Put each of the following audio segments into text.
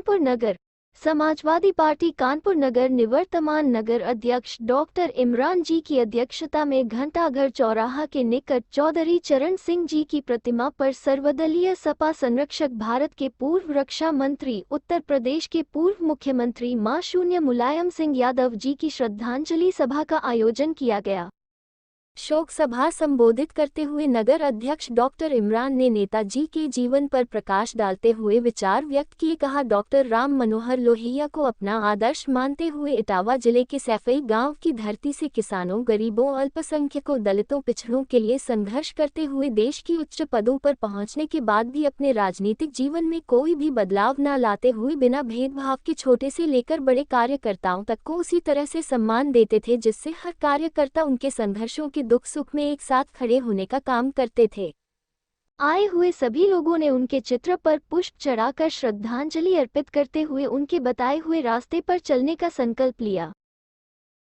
कानपुर नगर। Samajwadi party Kanpur नगर निवर्तमान नगर अध्यक्ष doctor Imran जी की अध्यक्षता में घंटाघर चौराहा के निकट चौधरी चरण सिंह जी की प्रतिमा पर सर्वदलीय सपा संरक्षक, भारत के पूर्व रक्षा मंत्री, उत्तर प्रदेश के पूर्व मुख्यमंत्री माननीय मुलायम सिंह यादव जी की श्रद्धांजलि सभा का आयोजन किया गया। शोक सभा संबोधित करते हुए नगर अध्यक्ष डॉक्टर इमरान ने नेताजी के जीवन पर प्रकाश डालते हुए विचार व्यक्त किए। कहा, डॉक्टर राम मनोहर लोहिया को अपना आदर्श मानते हुए इटावा जिले के सैफई गांव की धरती से किसानों, गरीबों, अल्पसंख्यकों, दलितों, पिछड़ों के लिए संघर्ष करते हुए देश की उच्च पदों पर पहुंचने के बाद भी अपने राजनीतिक जीवन में कोई भी बदलाव न लाते हुए बिना भेदभाव के छोटे से लेकर बड़े कार्यकर्ताओं तक को उसी तरह से सम्मान देते थे, जिससे हर कार्यकर्ता उनके संघर्षों के दुख सुख में एक साथ खड़े होने का काम करते थे। आए हुए सभी लोगों ने उनके चित्र पर पुष्प चढ़ाकर श्रद्धांजलि अर्पित करते हुए उनके बताए हुए रास्ते पर चलने का संकल्प लिया।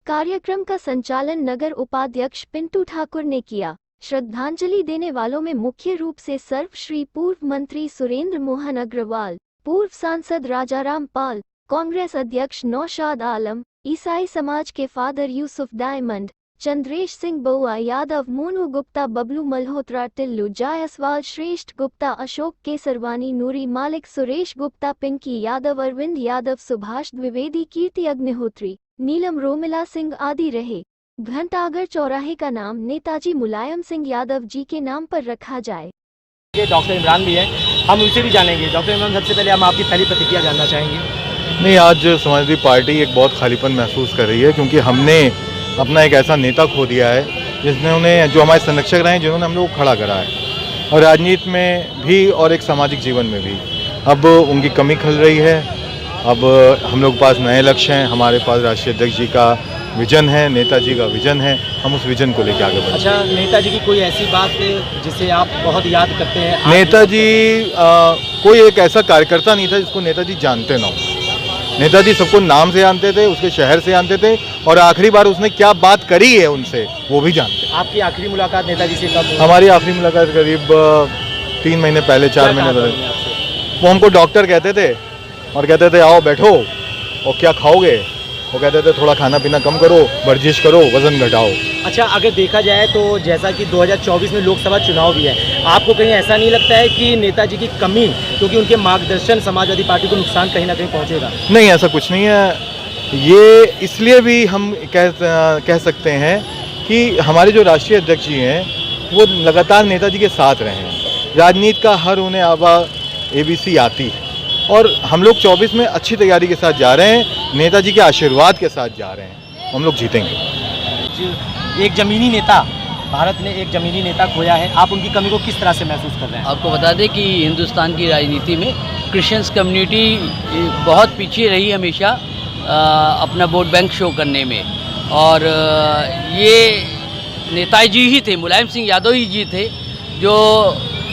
कार्यक्रम का संचालन नगर उपाध्यक्ष पिंटू ठाकुर ने किया। श्रद्धांजलि देने वालों में मुख्य रूप से सर्वश्री पूर्व मंत्री सुरेंद्र मोहन अग्रवाल, पूर्व सांसद राजाराम पाल, कांग्रेस अध्यक्ष नौशाद आलम, ईसाई समाज के फादर यूसुफ डायमंड, चंद्रेश सिंह बउआ यादव, मोनू गुप्ता, बबलू मल्होत्रा, टिल्लू जायसवाल, श्रेष्ठ गुप्ता, अशोक केसरवानी, नूरी मालिक, सुरेश गुप्ता, पिंकी यादव, अरविंद यादव, सुभाष द्विवेदी, कीर्ति अग्निहोत्री, नीलम रोमिला सिंह आदि रहे। घंटाघर चौराहे का नाम नेताजी मुलायम सिंह यादव जी के नाम पर रखा जाए। डॉक्टर इमरान भी है, हम उनसे भी जानेंगे। डॉक्टर इमरान, सबसे पहले हम आपकी पहली प्रतिक्रिया जानना चाहेंगे। नहीं, आज समाजवादी पार्टी एक बहुत खालीपन महसूस कर रही है, क्योंकि हमने अपना एक ऐसा नेता खो दिया है जिसने जो हमारे संरक्षक रहे हैं, जिन्होंने हम लोग को खड़ा करा है, और राजनीति में भी और एक सामाजिक जीवन में भी अब उनकी कमी खल रही है। अब हम लोग के पास नए लक्ष्य हैं, हमारे पास राष्ट्रीय अध्यक्ष जी का विजन है, नेताजी का विजन है, हम उस विजन को लेकर आगे बढ़ें। अच्छा, नेताजी की कोई ऐसी बात जिसे आप बहुत याद करते हैं? नेताजी कोई एक ऐसा कार्यकर्ता नहीं था जिसको नेताजी जानते ना हो। नेताजी सबको नाम से जानते थे, उसके शहर से जानते थे, और आखिरी बार उसने क्या बात करी है उनसे वो भी जानते। आपकी आखिरी मुलाकात नेताजी से कब? हमारी आखिरी मुलाकात करीब 3 महीने पहले, 4 महीने पहले। वो हमको डॉक्टर कहते थे और कहते थे आओ बैठो और क्या खाओगे, वो कहते थे थोड़ा खाना पीना कम करो, वर्जिश करो, वजन घटाओ। अच्छा, अगर देखा जाए तो जैसा कि 2024 में लोकसभा चुनाव भी है, आपको कहीं ऐसा नहीं लगता है कि नेताजी की कमी, क्योंकि उनके मार्गदर्शन समाजवादी पार्टी को नुकसान कहीं ना कहीं पहुंचेगा? नहीं, ऐसा कुछ नहीं है। ये इसलिए भी हम कह सकते हैं कि हमारे जो राष्ट्रीय अध्यक्ष जी हैं वो लगातार नेताजी के साथ रहे हैं। राजनीति का हर उन्हें आवा ABC आती है, और हम लोग 24 में अच्छी तैयारी के साथ जा रहे हैं, नेताजी के आशीर्वाद के साथ जा रहे हैं, हम लोग जीतेंगे। एक जमीनी नेता, भारत ने एक जमीनी नेता खोया है, आप उनकी कमी को किस तरह से महसूस कर रहे हैं? आपको बता दें कि हिंदुस्तान की राजनीति में क्रिश्चियंस कम्युनिटी बहुत पीछे रही हमेशा अपना वोट बैंक शो करने में, और ये नेताजी ही थे, मुलायम सिंह यादव जी थे, जो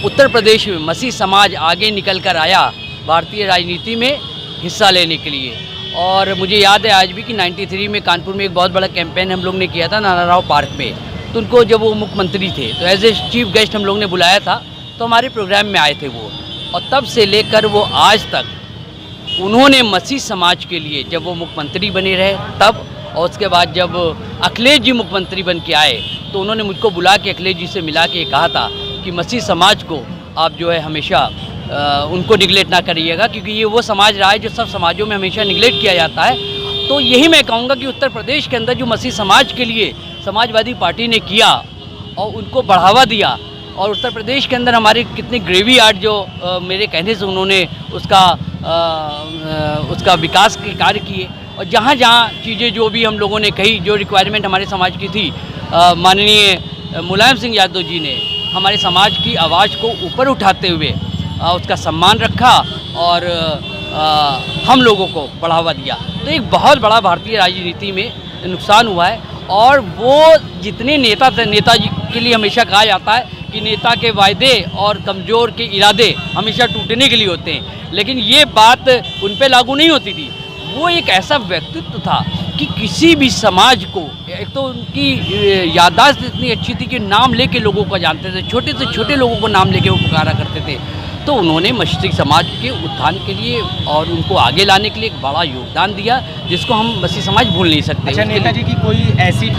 उत्तर प्रदेश में मसीह समाज आगे निकल कर आया भारतीय राजनीति में हिस्सा लेने के लिए। और मुझे याद है आज भी कि 93 में कानपुर में एक बहुत बड़ा कैंपेन हम लोग ने किया था नाना राव पार्क में। तो उनको जब वो मुख्यमंत्री थे तो एज ए चीफ गेस्ट हम लोग ने बुलाया था, तो हमारे प्रोग्राम में आए थे वो, और तब से लेकर वो आज तक उन्होंने मसीह समाज के लिए, जब वो मुख्यमंत्री बने रहे तब, और उसके बाद जब अखिलेश जी मुख्यमंत्री बन के आए तो उन्होंने मुझको बुला के अखिलेश जी से मिला के कहा था कि मसीह समाज को आप जो है हमेशा उनको निगलेक्ट ना करिएगा, क्योंकि ये वो समाज रहा है जो सब समाजों में हमेशा निगलेक्ट किया जाता है। तो यही मैं कहूँगा कि उत्तर प्रदेश के अंदर जो मसीह समाज के लिए समाजवादी पार्टी ने किया और उनको बढ़ावा दिया, और उत्तर प्रदेश के अंदर हमारे कितने ग्रेवी यार्ड जो मेरे कहने से उन्होंने उसका विकास के कार्य किए, और जहाँ जहाँ चीज़ें जो भी हम लोगों ने कही, जो रिक्वायरमेंट हमारे समाज की थी, माननीय मुलायम सिंह यादव जी ने हमारे समाज की आवाज़ को ऊपर उठाते हुए उसका सम्मान रखा और हम लोगों को बढ़ावा दिया। तो एक बहुत बड़ा भारतीय राजनीति में नुकसान हुआ है, और वो जितने नेता थे, नेताजी के लिए हमेशा कहा जाता है कि नेता के वायदे और कमज़ोर के इरादे हमेशा टूटने के लिए होते हैं, लेकिन ये बात उन पे लागू नहीं होती थी। वो एक ऐसा व्यक्तित्व था कि किसी भी समाज को, एक तो उनकी याददाश्त इतनी अच्छी थी कि नाम लेके लोगों को जानते थे, छोटे से छोटे लोगों को नाम लेके वो पुकारा करते थे। तो उन्होंने मछली समाज के उत्थान के लिए और उनको आगे लाने के लिए एक बड़ा योगदान दिया, जिसको हम मछली समाज भूल नहीं सकते। अच्छा, नेताजी की कोई ऐसी,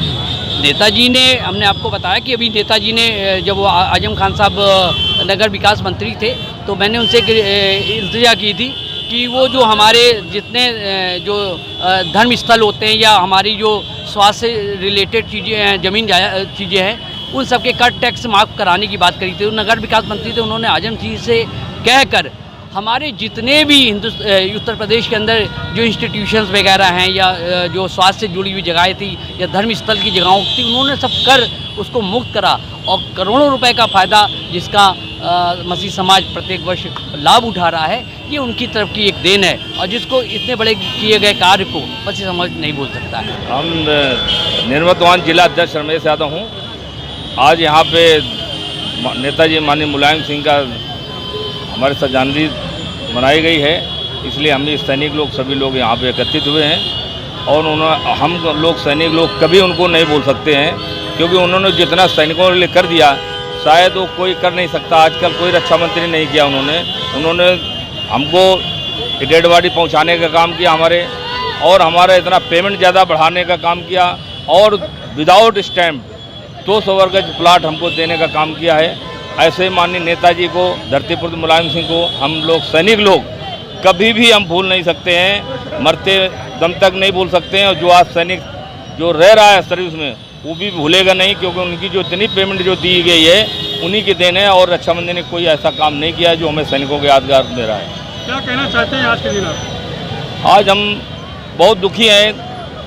नेताजी ने, हमने आपको बताया कि अभी नेताजी ने जब वो आजम खान साहब नगर विकास मंत्री थे, तो मैंने उनसे इल्तिजा की थी कि वो जो हमारे जितने जो धर्म स्थल होते हैं या हमारी जो स्वास्थ्य से रिलेटेड चीज़ें हैं, ज़मीन चीज़ें हैं, उन सब के कट टैक्स माफ़ कराने की बात करी थी। नगर विकास मंत्री थे, उन्होंने आजम जी से कहकर हमारे जितने भी उत्तर प्रदेश के अंदर जो इंस्टीट्यूशंस वगैरह हैं या जो स्वास्थ्य से जुड़ी हुई जगहें थी या धर्म स्थल की जगहों थी, उन्होंने सब कर उसको मुक्त करा और करोड़ों रुपए का फ़ायदा जिसका मसीह समाज प्रत्येक वर्ष लाभ उठा रहा है, ये उनकी तरफ की एक देन है और जिसको इतने बड़े किए गए कार्य को मसीह समाज नहीं भूल सकता है। हम निवर्तमान जिला अध्यक्ष रमेश यादव हूँ। आज यहाँ पे नेताजी माननीय मुलायम सिंह का हमारे साथ जयंती मनाई गई है, इसलिए हम सैनिक लोग सभी लोग यहाँ पे एकत्रित हुए हैं और हम लोग सैनिक लोग कभी उनको नहीं भूल सकते हैं, क्योंकि उन्होंने जितना सैनिकों के लिए कर दिया शायद वो कोई कर नहीं सकता। आजकल कोई रक्षा मंत्री नहीं किया उन्होंने हमको डेड बॉडी पहुँचाने का काम किया हमारे, और हमारा इतना पेमेंट ज़्यादा बढ़ाने का काम किया और विदाउट स्टैम्प 200 वर्ग प्लाट हमको देने का काम किया है। ऐसे माननीय नेताजी को, धरतीपुत्र मुलायम सिंह को हम लोग सैनिक लोग कभी भी हम भूल नहीं सकते हैं, मरते दम तक नहीं भूल सकते हैं। और जो आज सैनिक जो रह रहा है सर्विस में वो भी भूलेगा नहीं, क्योंकि उनकी जो इतनी पेमेंट जो दी गई है उन्हीं की देन है और रक्षा मंत्री ने कोई ऐसा काम नहीं किया जो हमें सैनिकों के यादगार में रहा है। क्या कहना चाहते हैं आज के दिन आप? आज हम बहुत दुखी हैं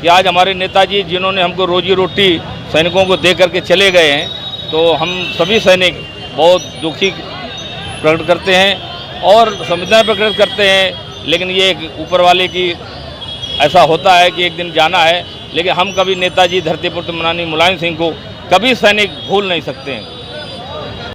कि आज हमारे नेताजी जिन्होंने हमको रोजी रोटी सैनिकों को दे करके चले गए हैं, तो हम सभी सैनिक बहुत दुखी प्रकट करते हैं और संवेदना प्रकट करते हैं। लेकिन ये ऊपर वाले की ऐसा होता है कि एक दिन जाना है, लेकिन हम कभी नेताजी धरतीपुत्र माननीय मुलायम सिंह को कभी सैनिक भूल नहीं सकते हैं।